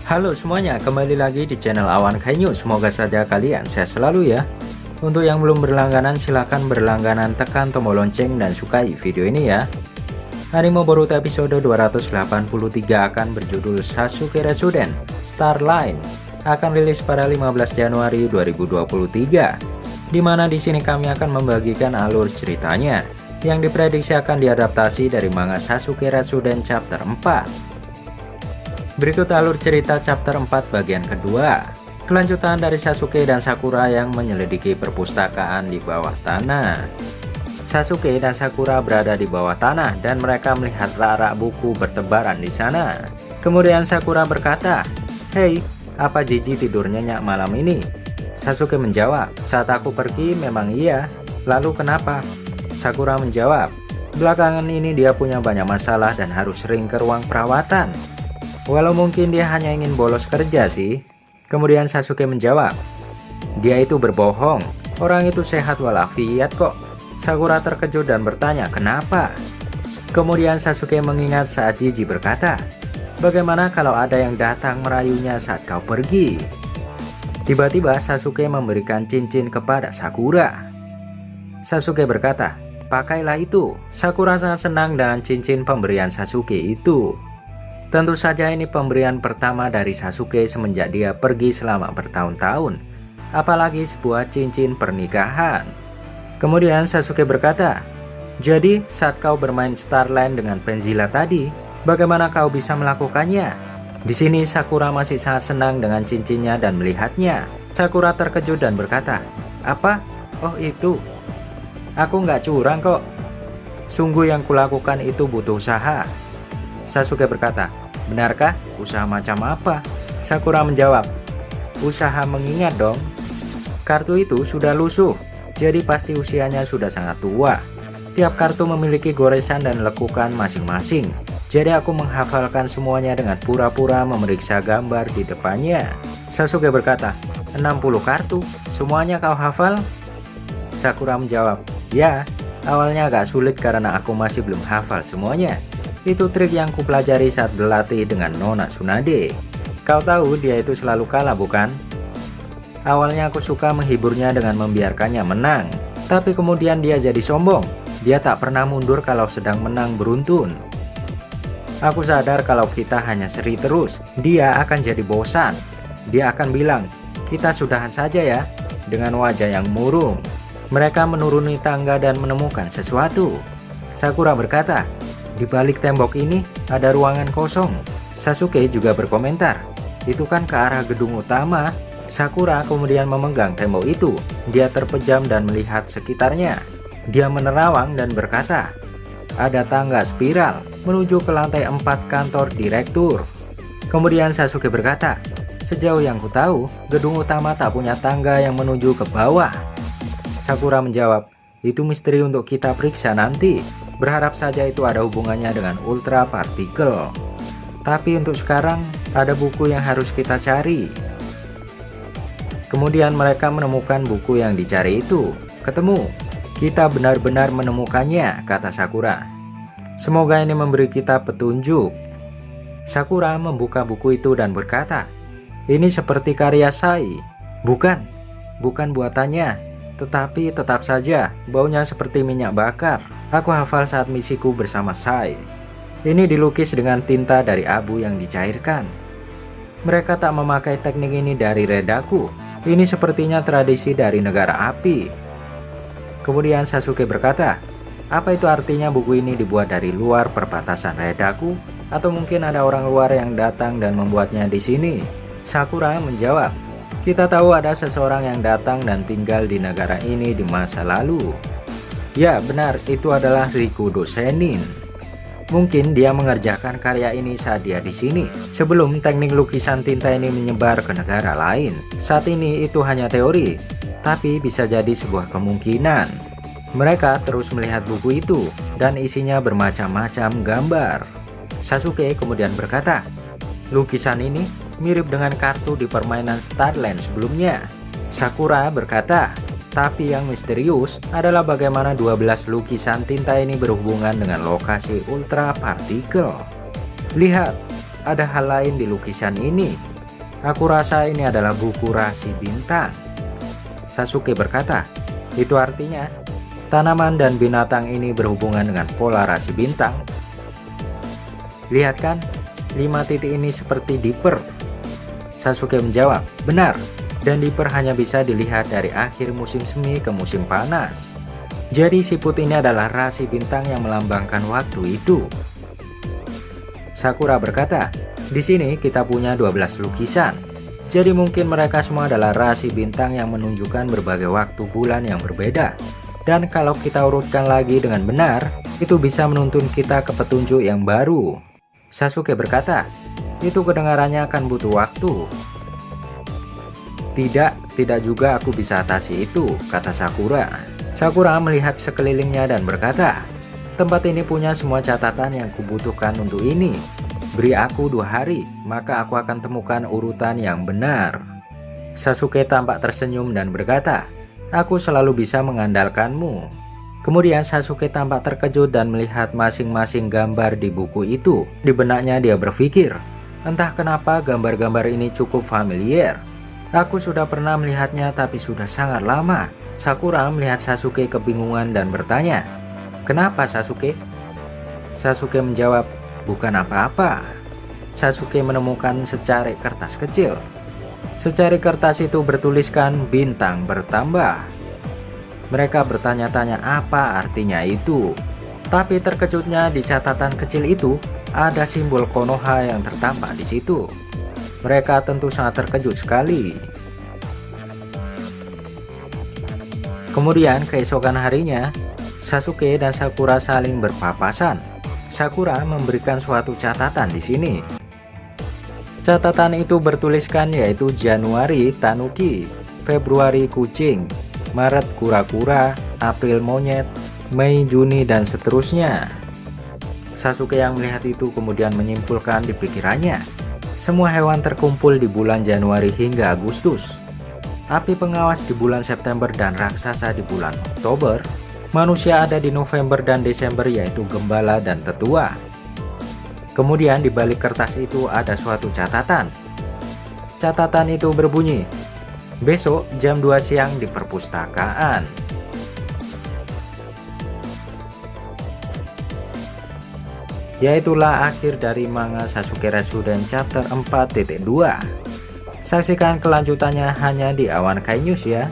Halo semuanya, kembali lagi di channel Awan Kainyu. Semoga saja kalian sehat selalu ya. Untuk yang belum berlangganan, silahkan berlangganan, tekan tombol lonceng dan sukai video ini ya. Anime Boruto episode 283 akan berjudul Sasuke Resuden Starline akan rilis pada 15 Januari 2023. Dimana di sini kami akan membagikan alur ceritanya yang diprediksi akan diadaptasi dari manga Sasuke Resuden chapter 4. Berikut alur cerita chapter 4 bagian kedua. Kelanjutan dari Sasuke dan Sakura yang menyelidiki perpustakaan di bawah tanah. Sasuke dan Sakura berada di bawah tanah dan mereka melihat rak-rak buku bertebaran di sana. Kemudian Sakura berkata, "Hei, apa Jiji tidur nyenyak malam ini?" Sasuke menjawab, "Saat aku pergi memang iya. Lalu kenapa?" Sakura menjawab, "Belakangan ini dia punya banyak masalah dan harus sering ke ruang perawatan. Walau mungkin dia hanya ingin bolos kerja sih." Kemudian Sasuke menjawab, "Dia itu berbohong. Orang itu sehat walafiat kok." Sakura terkejut dan bertanya, "Kenapa?" Kemudian Sasuke mengingat saat Jiji berkata, "Bagaimana kalau ada yang datang merayunya saat kau pergi?" Tiba-tiba Sasuke memberikan cincin kepada Sakura. Sasuke berkata, "Pakailah itu." Sakura sangat senang dengan cincin pemberian Sasuke itu. Tentu saja ini pemberian pertama dari Sasuke semenjak dia pergi selama bertahun-tahun, apalagi sebuah cincin pernikahan. Kemudian Sasuke berkata, "Jadi saat kau bermain Starline dengan Penzilla tadi, bagaimana kau bisa melakukannya?" Di sini Sakura masih sangat senang dengan cincinnya dan melihatnya. Sakura terkejut dan berkata, "Apa? Oh itu. Aku nggak curang kok. Sungguh yang kulakukan itu butuh usaha." Sasuke berkata, "Benarkah? Usaha macam apa?" Sakura menjawab, "Usaha mengingat dong. Kartu itu sudah lusuh, jadi pasti usianya sudah sangat tua. Tiap kartu memiliki goresan dan lekukan masing-masing. Jadi aku menghafalkan semuanya dengan pura-pura memeriksa gambar di depannya." Sasuke berkata, "60 kartu, semuanya kau hafal?" Sakura menjawab, "Ya, awalnya agak sulit karena aku masih belum hafal semuanya. Itu trik yang kupelajari saat berlatih dengan Nona Tsunade. Kau tahu dia itu selalu kalah bukan? Awalnya aku suka menghiburnya dengan membiarkannya menang, tapi kemudian dia jadi sombong. Dia tak pernah mundur kalau sedang menang beruntun. Aku sadar kalau kita hanya seri terus, dia akan jadi bosan. Dia akan bilang, 'Kita sudahan saja ya,' dengan wajah yang murung." Mereka menuruni tangga dan menemukan sesuatu. Sakura berkata, "Di balik tembok ini ada ruangan kosong." Sasuke juga berkomentar, "Itu kan ke arah gedung utama." Sakura kemudian memegang tembok itu. Dia terpejam dan melihat sekitarnya. Dia menerawang dan berkata, "Ada tangga spiral menuju ke lantai 4 kantor direktur." Kemudian Sasuke berkata, "Sejauh yang ku tahu, gedung utama tak punya tangga yang menuju ke bawah." Sakura menjawab, "Itu misteri untuk kita periksa nanti. Berharap saja itu ada hubungannya dengan ultra partikel. Tapi untuk sekarang ada buku yang harus kita cari." Kemudian mereka menemukan buku yang dicari itu. "Ketemu. Kita benar-benar menemukannya," kata Sakura. "Semoga ini memberi kita petunjuk." Sakura membuka buku itu dan berkata, "Ini seperti karya Sai." Bukan buatannya. Tetapi tetap saja baunya seperti minyak bakar. Aku hafal saat misiku bersama Sai. Ini dilukis dengan tinta dari abu yang dicairkan. Mereka tak memakai teknik ini dari Redaku. Ini sepertinya tradisi dari negara api." Kemudian Sasuke berkata, "Apa itu artinya buku ini dibuat dari luar perbatasan Redaku? Atau mungkin ada orang luar yang datang dan membuatnya di sini?" Sakura menjawab, "Kita tahu ada seseorang yang datang dan tinggal di negara ini di masa lalu. Ya benar, itu adalah Rikudo Sennin. Mungkin dia mengerjakan karya ini saat dia di sini, sebelum teknik lukisan tinta ini menyebar ke negara lain. Saat ini itu hanya teori, tapi bisa jadi sebuah kemungkinan." Mereka terus melihat buku itu, dan isinya bermacam-macam gambar. Sasuke kemudian berkata, "Lukisan ini mirip dengan kartu di permainan Starline sebelumnya." Sakura berkata, "Tapi yang misterius adalah bagaimana 12 lukisan tinta ini berhubungan dengan lokasi ultra partikel. Lihat, ada hal lain di lukisan ini." Aku rasa ini adalah buku rasi bintang. Sasuke berkata, itu artinya tanaman dan binatang ini berhubungan dengan pola rasi bintang. Lihat kan, 5 titik ini seperti dipper. Sasuke menjawab, benar, dan dipper hanya bisa dilihat dari akhir musim semi ke musim panas. Jadi siput ini adalah rasi bintang yang melambangkan waktu itu. Sakura berkata, di sini kita punya 12 lukisan. Jadi mungkin mereka semua adalah rasi bintang yang menunjukkan berbagai waktu bulan yang berbeda. Dan kalau kita urutkan lagi dengan benar, itu bisa menuntun kita ke petunjuk yang baru. Sasuke berkata, itu kedengarannya akan butuh waktu. Tidak juga aku bisa atasi itu, kata Sakura. Sakura melihat sekelilingnya dan berkata, tempat ini punya semua catatan yang kubutuhkan untuk ini. Beri aku 2 hari, maka aku akan temukan urutan yang benar. Sasuke tampak tersenyum dan berkata, aku selalu bisa mengandalkanmu. Kemudian Sasuke tampak terkejut dan melihat masing-masing gambar di buku itu. Di benaknya dia berpikir, entah kenapa gambar-gambar ini cukup familiar. Aku sudah pernah melihatnya tapi sudah sangat lama. Sakura melihat Sasuke kebingungan dan bertanya, kenapa Sasuke? Sasuke menjawab, bukan apa-apa. Sasuke menemukan secari kertas kecil. Secari kertas itu bertuliskan bintang bertambah. Mereka bertanya-tanya apa artinya itu. Tapi terkejutnya di catatan kecil itu ada simbol Konoha yang tertampak di situ. Mereka tentu sangat terkejut sekali. Kemudian keesokan harinya, Sasuke dan Sakura saling berpapasan. Sakura memberikan suatu catatan di sini. Catatan itu bertuliskan yaitu Januari tanuki, Februari kucing, Maret kura-kura, April monyet, Mei Juni dan seterusnya. Sasuke yang melihat itu kemudian menyimpulkan di pikirannya, semua hewan terkumpul di bulan Januari hingga Agustus. Api pengawas di bulan September dan raksasa di bulan Oktober. Manusia ada di November dan Desember yaitu gembala dan tetua. Kemudian di balik kertas itu ada suatu catatan. Catatan itu berbunyi, besok jam 2 siang di perpustakaan. Yaitulah akhir dari manga Sasuke Shippuden chapter 4.2. Saksikan kelanjutannya hanya di Awan Kai News ya.